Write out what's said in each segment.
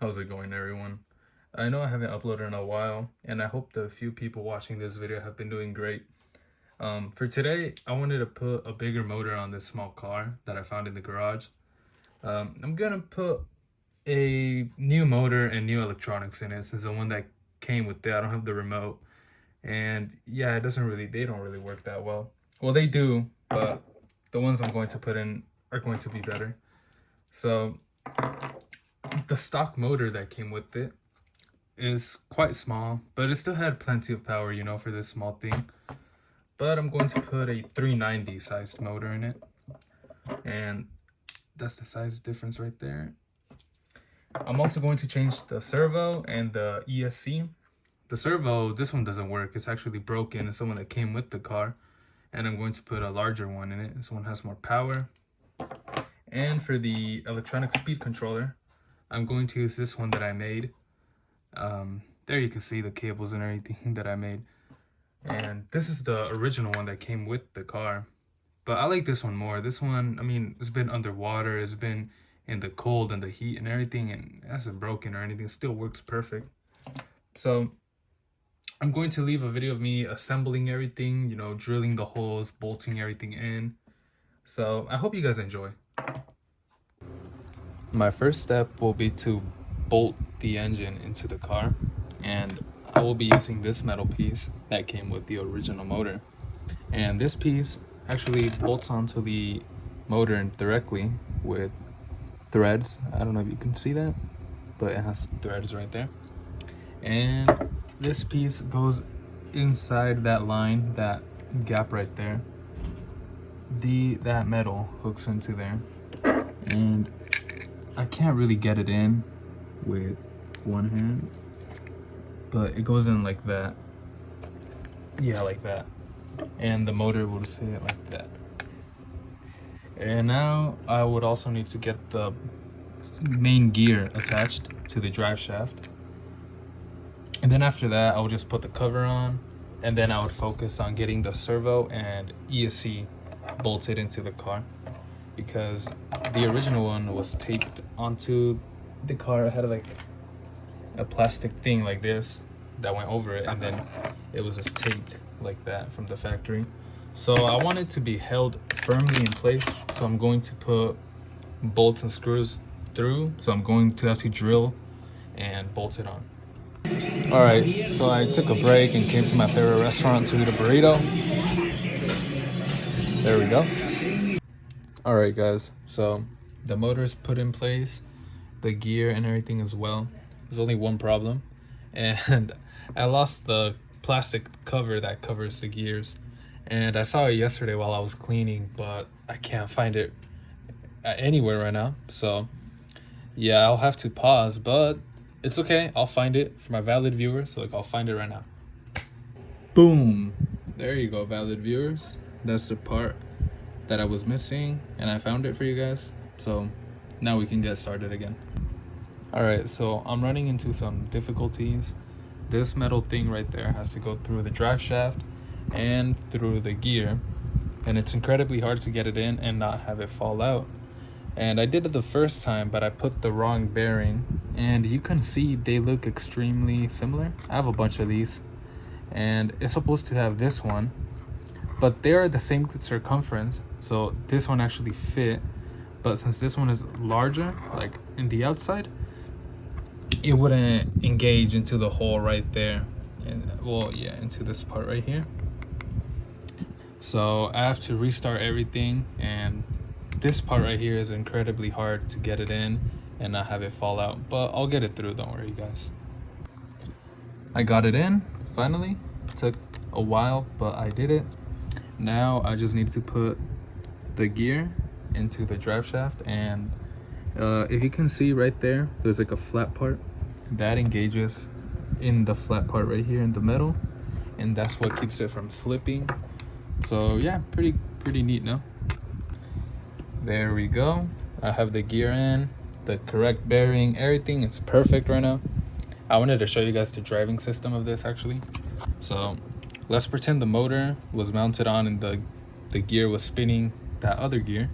How's it going, everyone? I know I haven't uploaded in a while, and I hope the few people watching this video have been doing great. For today, I wanted to put a bigger motor on this small car that I found in the garage. I'm gonna put a new motor and new electronics in it since the one that came with it, I don't have the remote. And yeah, they don't really work that well. Well, they do, but the ones I'm going to put in are going to be better. So the stock motor that came with it is quite small, but it still had plenty of power, for this small thing. But I'm going to put a 390 sized motor in it, and that's the size difference right there. I'm also going to change the servo and the ESC. The servo, this one doesn't work. It's actually broken. It's the one that came with the car, and I'm going to put a larger one in it. This one has more power. And for the electronic speed controller, I'm going to use this one that I made. There you can see the cables and everything that I made. And this is the original one that came with the car. But I like this one more. This one, I mean, it's been underwater. It's been in the cold and the heat and everything. And it hasn't broken or anything. It still works perfect. So I'm going to leave a video of me assembling everything, drilling the holes, bolting everything in. So I hope you guys enjoy. My first step will be to bolt the engine into the car, and I will be using this metal piece that came with the original motor. And this piece actually bolts onto the motor directly with threads. I don't know if you can see that, but it has threads right there. And this piece goes inside that line, that gap right there. That metal hooks into there, and I can't really get it in with one hand, but it goes in like that. Yeah, like that. And the motor will just hit it like that. And now I would also need to get the main gear attached to the drive shaft. And then after that, I would just put the cover on, and then I would focus on getting the servo and ESC bolted into the car, because the original one was taped onto the car. It had like a plastic thing like this that went over it, and then it was just taped like that from the factory. So I want it to be held firmly in place, so I'm going to put bolts and screws through. So I'm going to have to drill and bolt it on. All right, so I took a break and came to my favorite restaurant to eat a burrito. There we go. All right, guys, so the motor is put in place, the gear and everything as well. There's only one problem, and I lost the plastic cover that covers the gears, and I saw it yesterday while I was cleaning, but I can't find it anywhere right now. So yeah, I'll have to pause, but it's okay. I'll find it for my valid viewers. So I'll find it right now. Boom, there you go, valid viewers. That's the part that I was missing, and I found it for you guys. So now we can get started again. All right, so I'm running into some difficulties. This metal thing right there has to go through the drive shaft and through the gear, and it's incredibly hard to get it in and not have it fall out. And I did it the first time, but I put the wrong bearing, and you can see they look extremely similar. I have a bunch of these, and it's supposed to have this one, but they're the same circumference, so this one actually fit. But since this one is larger, like in the outside, it wouldn't engage into the hole right there, and well, yeah, into this part right here. So I have to restart everything, and this part right here is incredibly hard to get it in and not have it fall out, but I'll get it through, don't worry, guys. I got it in finally. It took a while, but I did it. Now I just need to put the gear into the drive shaft, and if you can see right there, there's like a flat part that engages in the flat part right here in the middle, and that's what keeps it from slipping. So yeah, pretty neat now. There we go. I have the gear in, the correct bearing, everything is perfect right now. I wanted to show you guys the driving system of this actually. So let's pretend the motor was mounted on and the gear was spinning that other gear.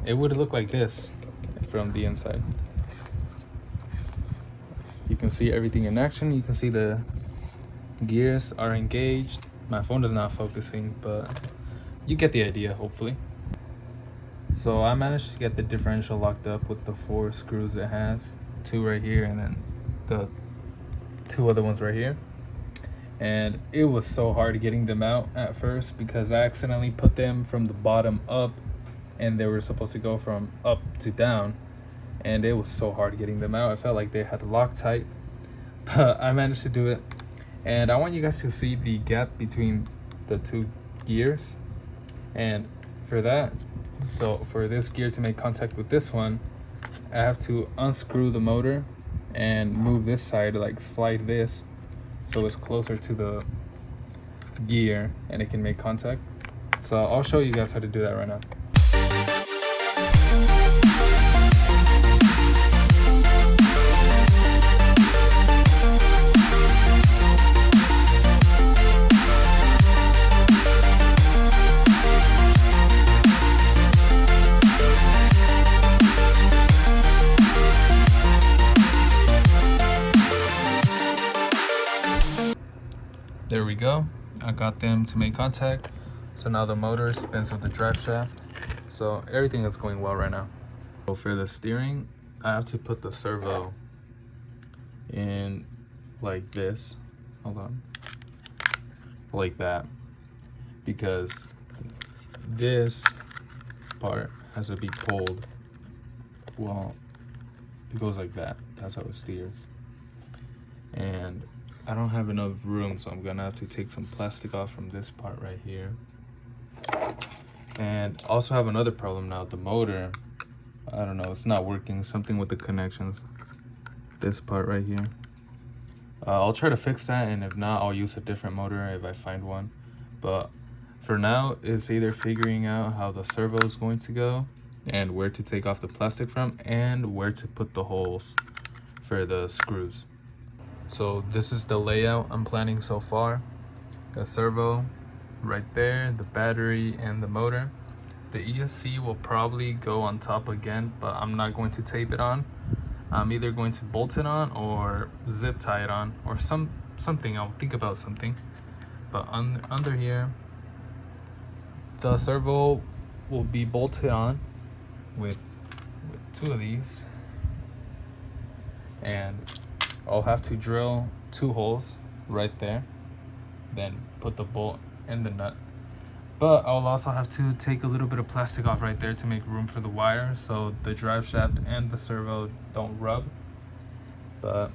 It would look like this from the inside. can see everything in action. You can see the gears are engaged. My phone is not focusing, but you get the idea, hopefully. So I managed to get the differential locked up with the 4 screws it has, 2 right here and then the 2 other ones right here. And it was so hard getting them out at first because I accidentally put them from the bottom up and they were supposed to go from up to down, and it was so hard getting them out. I felt like they had Loctite, but I managed to do it. And I want you guys to see the gap between the 2 gears. And for that, so for this gear to make contact with this one, I have to unscrew the motor and move this side, like slide this so it's closer to the gear and it can make contact. So I'll show you guys how to do that right now. There we go. I got them to make contact. So now the motor spins with the drive shaft. So everything is going well right now. So for the steering, I have to put the servo in like this. Hold on. Like that. Because this part has to be pulled. Well, it goes like that. That's how it steers. And I don't have enough room, so I'm gonna have to take some plastic off from this part right here. And also have another problem now. The motor, I don't know, it's not working. Something with the connections. This part right here. I'll try to fix that, and if not, I'll use a different motor if I find one. But for now, it's either figuring out how the servo is going to go and where to take off the plastic from and where to put the holes for the screws. So this is the layout I'm planning so far. The servo right there, the battery, and the motor. The ESC will probably go on top again, but I'm not going to tape it on. I'm either going to bolt it on or zip tie it on, or something. I'll think about something. But under here, the servo will be bolted on with 2 of these, and I'll have to drill 2 holes right there, then put the bolt and the nut. But I'll also have to take a little bit of plastic off right there to make room for the wire so the drive shaft and the servo don't rub. But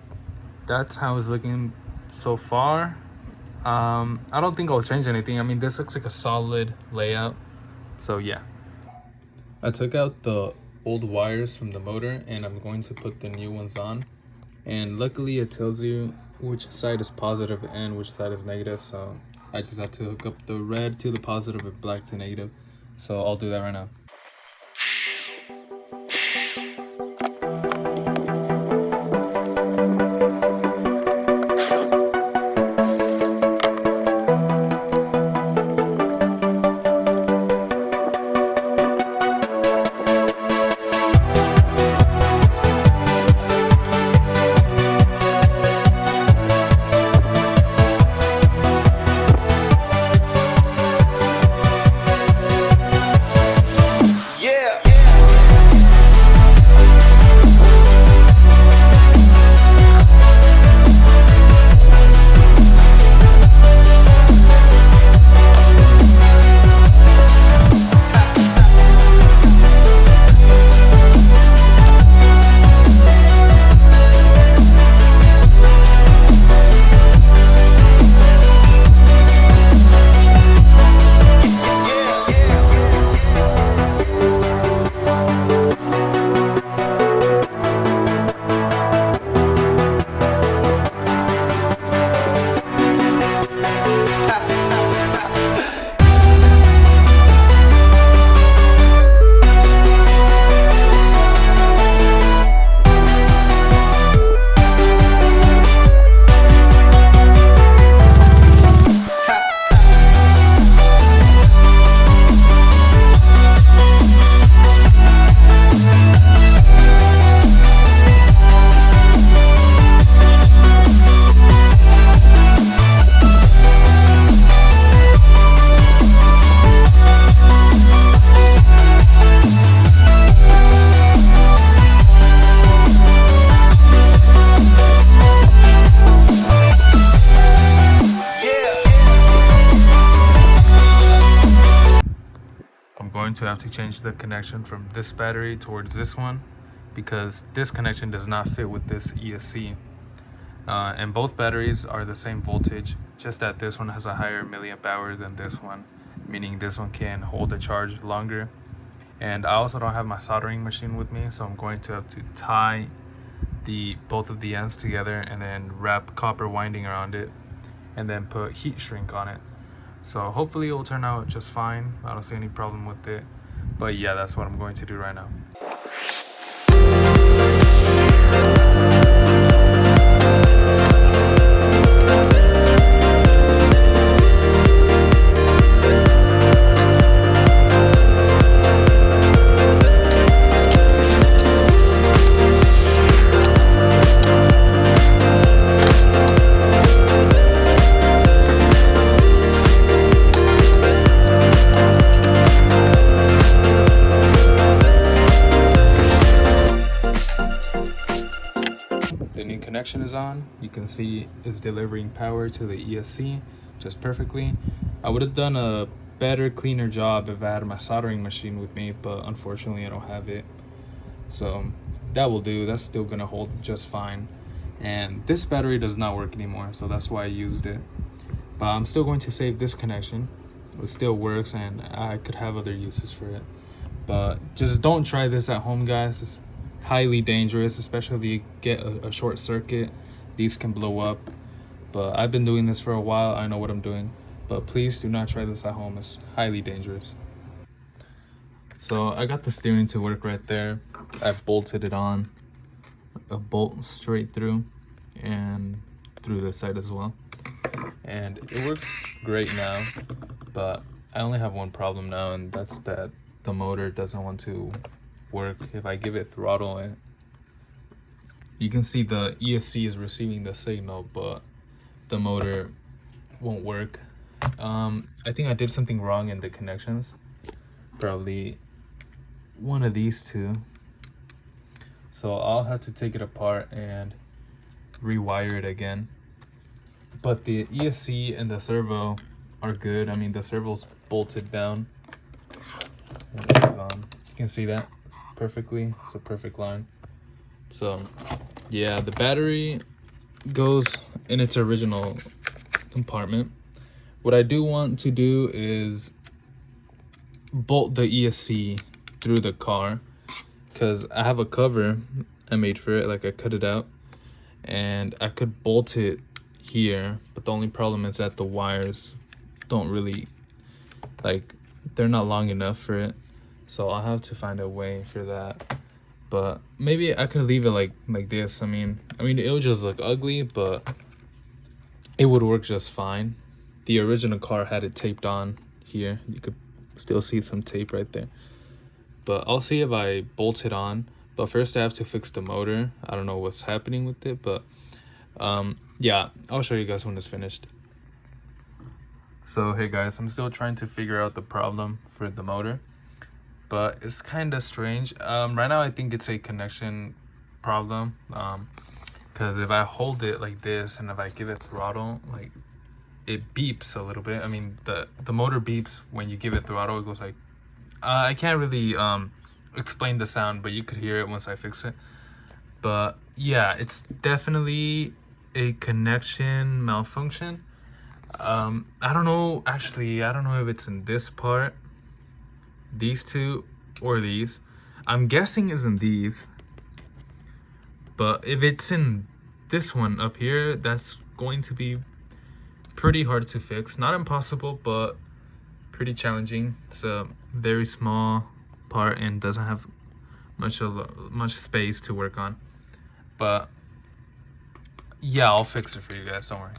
that's how it's looking so far. I don't think I'll change anything. I mean, this looks like a solid layout. So yeah. I took out the old wires from the motor and I'm going to put the new ones on. And luckily it tells you which side is positive and which side is negative, so I just have to hook up the red to the positive and black to negative. So I'll do that right now. going to have to change the connection from this battery towards this one, because this connection does not fit with this ESC. And both batteries are the same voltage, just that this one has a higher milliamp hour than this one, meaning this one can hold the charge longer. And I also don't have my soldering machine with me, so I'm going to have to tie both of the ends together and then wrap copper winding around it and then put heat shrink on it. So hopefully it will turn out just fine. I don't see any problem with it. But yeah, that's what I'm going to do right now. The new connection is on. You can see it's delivering power to the ESC just perfectly. I would have done a better, cleaner job if I had my soldering machine with me, but unfortunately I don't have it. So that will do. That's still gonna hold just fine. And this battery does not work anymore, so that's why I used it. But I'm still going to save this connection. It still works and I could have other uses for it. But just don't try this at home, guys. It's highly dangerous, especially if you get a short circuit. These can blow up. But I've been doing this for a while. I know what I'm doing. But please do not try this at home. It's highly dangerous. So I got the steering to work right there. I've bolted it on, a bolt straight through and through the side as well. And it works great now, but I only have one problem now, and that's that the motor doesn't want to work. If I give it throttle, and you can see the ESC is receiving the signal, but the motor won't work. I think I did something wrong in the connections, probably one of these two. So I'll have to take it apart and rewire it again. But the ESC and the servo are good. I mean, the servo's bolted down. You can see that perfectly. It's a perfect line. So yeah, the battery goes in its original compartment. What I do want to do is bolt the ESC through the car, because I have a cover I made for it. Like, I cut it out and I could bolt it here, but the only problem is that the wires don't really, like, they're not long enough for it. So I'll have to find a way for that. But maybe I could leave it like this. I mean it would just look ugly, but it would work just fine. The original car had it taped on here. You could still see some tape right there. But I'll see if I bolt it on. But first I have to fix the motor. I don't know what's happening with it, but yeah, I'll show you guys when it's finished. So hey guys, I'm still trying to figure out the problem for the motor, but it's kind of strange. Right now I think it's a connection problem, because if I hold it like this and if I give it throttle, like, it beeps a little bit. I mean, the motor beeps when you give it throttle. It goes like, I can't really explain the sound, but you could hear it once I fix it. But yeah, it's definitely a connection malfunction. I don't know, actually, I don't know if it's in this part, these two, or these. I'm guessing it's in these, but if it's in this one up here, that's going to be pretty hard to fix. Not impossible, but pretty challenging. It's a very small part and doesn't have much space to work on. But yeah, I'll fix it for you guys, don't worry.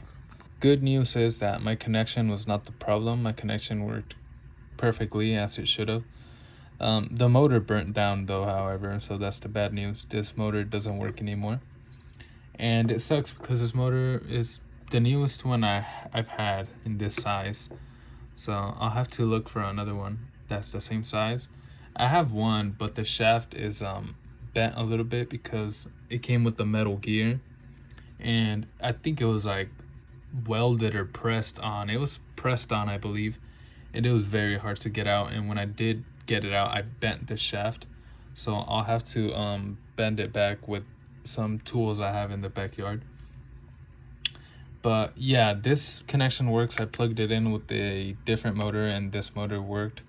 Good news is that my connection was not the problem. My connection worked perfectly as it should have. The motor burnt down though, however, so that's the bad news. This motor doesn't work anymore, and it sucks because this motor is the newest one I've had in this size. So I'll have to look for another one that's the same size. I have one, but the shaft is bent a little bit because it came with the metal gear, and I think it was like welded or pressed on. It was pressed on, I believe, and it was very hard to get out. And when I did get it out, I bent the shaft, so I'll have to bend it back with some tools I have in the backyard. But yeah, this connection works. I plugged it in with a different motor, and this motor worked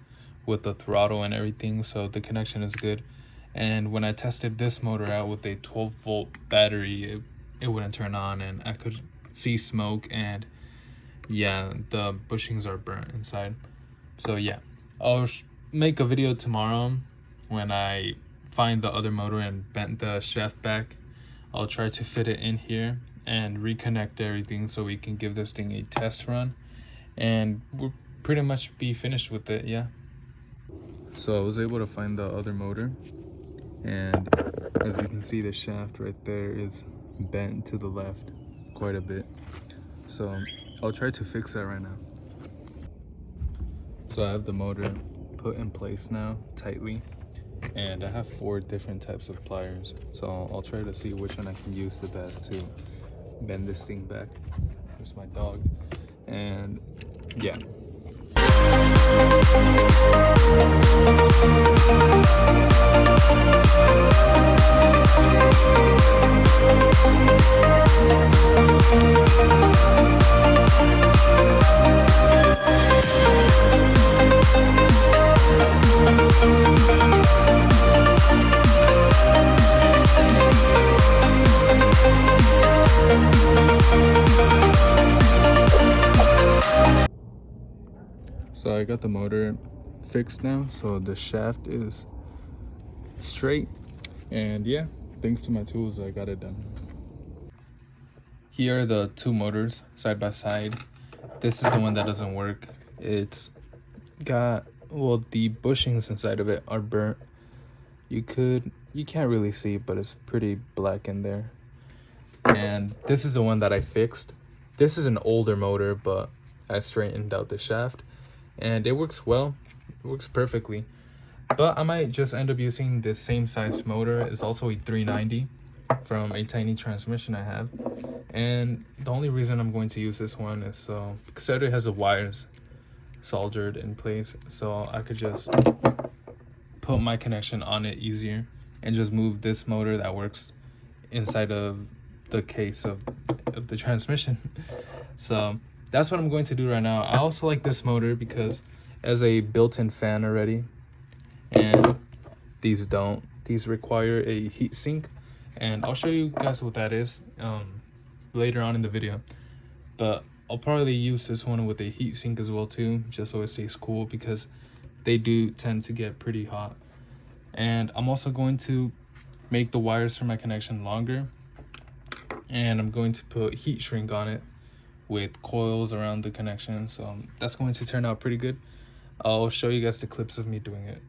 with the throttle and everything, so the connection is good. And when I tested this motor out with a 12-volt battery, it wouldn't turn on, and I could see smoke, and yeah, the bushings are burnt inside. So yeah, I'll make a video tomorrow when I find the other motor and bent the shaft back. I'll try to fit it in here and reconnect everything so we can give this thing a test run, and we'll pretty much be finished with it. Yeah, so I was able to find the other motor, and as you can see, the shaft right there is bent to the left quite a bit, so I'll try to fix that right now. So I have the motor put in place now tightly, and I have 4 different types of pliers, so I'll try to see which one I can use the best to bend this thing back. There's my dog, and yeah. So I got the motor fixed now, so the shaft is straight, and yeah, thanks to my tools I got it done. Here are the 2 motors side by side. This is the one that doesn't work. It's got, well, the bushings inside of it are burnt. You can't really see, but it's pretty black in there. And this is the one that I fixed. This is an older motor, but I straightened out the shaft, and it works well. It works perfectly. But I might just end up using this same size motor. It's also a 390 from a tiny transmission I have. And the only reason I'm going to use this one is because it already has the wires soldered in place, so I could just put my connection on it easier and just move this motor that works inside of the case of the transmission. So that's what I'm going to do right now. I also like this motor because it has a built-in fan already, and these don't. These require a heat sink, and I'll show you guys what that is later on in the video. But I'll probably use this one with a heat sink as well too, just so it stays cool, because they do tend to get pretty hot. And I'm also going to make the wires for my connection longer, and I'm going to put heat shrink on it with coils around the connection, so that's going to turn out pretty good. I'll show you guys the clips of me doing it.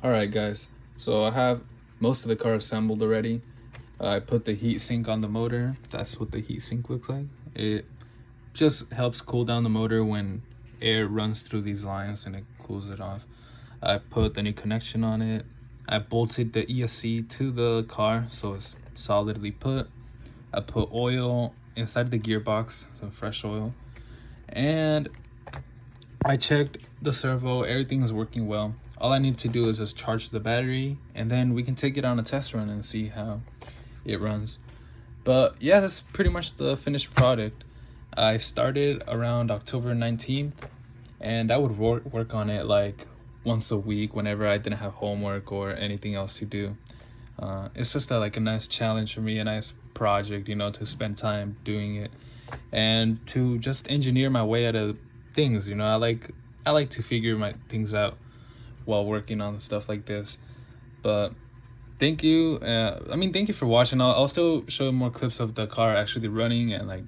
Alright guys, So I have most of the car assembled already. I put the heat sink on the motor. That's what the heat sink looks like. It just helps cool down the motor when air runs through these lines and it cools it off. I put the new connection on it. I bolted the ESC to the car so it's solidly put. I put oil inside the gearbox, some fresh oil. And I checked the servo, everything is working well. All I need to do is just charge the battery and then we can take it on a test run and see how it runs. But yeah, that's pretty much the finished product. I started around October 19th and I would work on it like once a week whenever I didn't have homework or anything else to do. It's just like a nice challenge for me, a nice project, you know, to spend time doing it and to just engineer my way out of things. You know, I like to figure my things out while working on stuff like this. But thank you. Thank you for watching. I'll still show more clips of the car actually running and like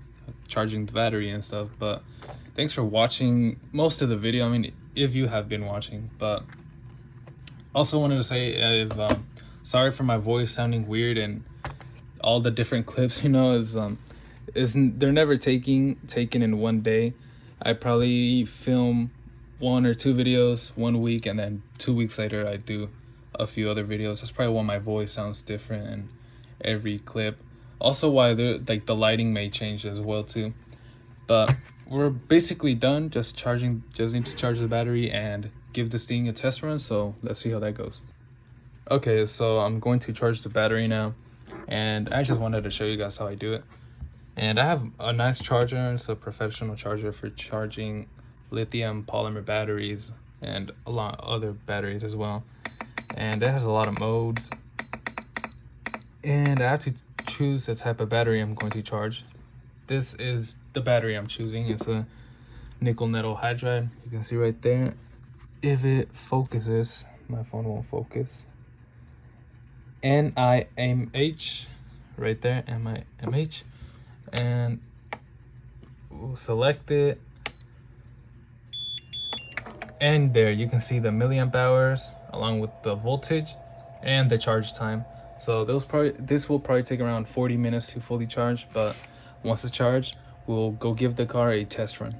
charging the battery and stuff. But thanks for watching most of the video. I mean, if you have been watching. But also wanted to say, sorry for my voice sounding weird and all the different clips. You know, they're never taken in one day. I probably film 1 or 2 videos 1 week, and then 2 weeks later I do a few other videos. That's probably why my voice sounds different in every clip. Also why the lighting may change as well too. But we're basically done. Just need to charge the battery and give this thing a test run. So let's see how that goes. Okay, so I'm going to charge the battery now, and I just wanted to show you guys how I do it. And I have a nice charger. It's a professional charger for charging lithium polymer batteries and a lot of other batteries as well. And it has a lot of modes. And I have to choose the type of battery I'm going to charge. This is the battery I'm choosing. It's a nickel metal hydride. You can see right there. If it focuses, my phone won't focus. NiMH, right there, NiMH. And we'll select it. And there you can see the milliamp hours along with the voltage and the charge time. So this will probably take around 40 minutes to fully charge, but once it's charged, we'll go give the car a test run.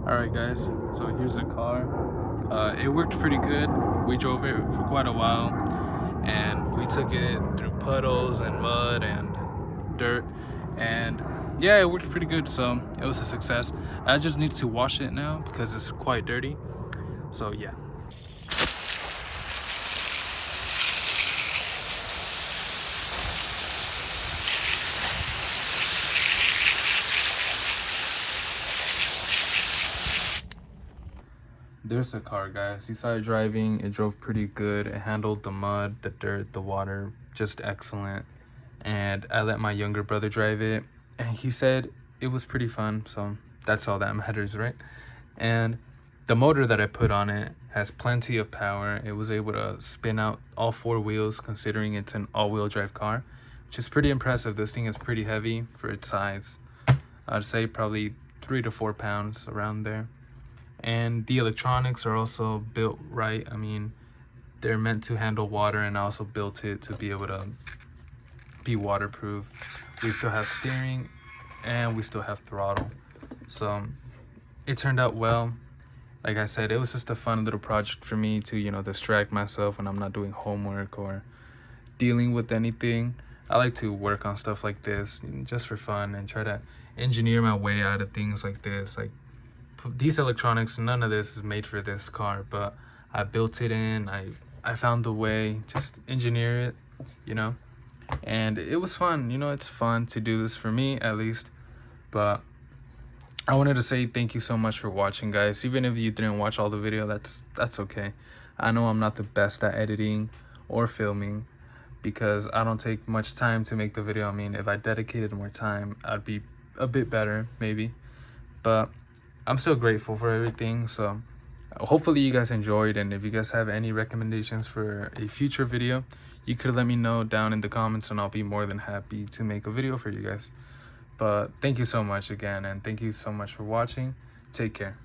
Alright guys, so here's the car. It worked pretty good. We drove it for quite a while and we took it through puddles and mud and dirt, and yeah, it worked pretty good, so it was a success. I just need to wash it now because it's quite dirty, so yeah. There's the car, guys. You saw it driving. It drove pretty good. It handled the mud, the dirt, the water, just excellent. And I let my younger brother drive it, and he said it was pretty fun, so that's all that matters, right? And the motor that I put on it has plenty of power. It was able to spin out all 4 wheels, considering it's an all-wheel drive car, which is pretty impressive. This thing is pretty heavy for its size. I'd say probably 3 to 4 pounds around there. And the electronics are also built right. I mean, they're meant to handle water, and I also built it to be able to be waterproof. We still have steering and we still have throttle. So it turned out well. Like I said, it was just a fun little project for me to, you know, distract myself when I'm not doing homework or dealing with anything. I like to work on stuff like this just for fun and try to engineer my way out of things like this. Like these electronics, none of this is made for this car, but I built it in. I found a way, just engineer it, you know. And it was fun, you know. It's fun to do this for me, at least. But I wanted to say thank you so much for watching, guys. Even if you didn't watch all the video, that's okay. I know I'm not the best at editing or filming because I don't take much time to make the video. I mean, if I dedicated more time, I'd be a bit better, maybe. But I'm still grateful for everything. So hopefully you guys enjoyed, and if you guys have any recommendations for a future video, you could let me know down in the comments, and I'll be more than happy to make a video for you guys. But thank you so much again, and thank you so much for watching. Take care.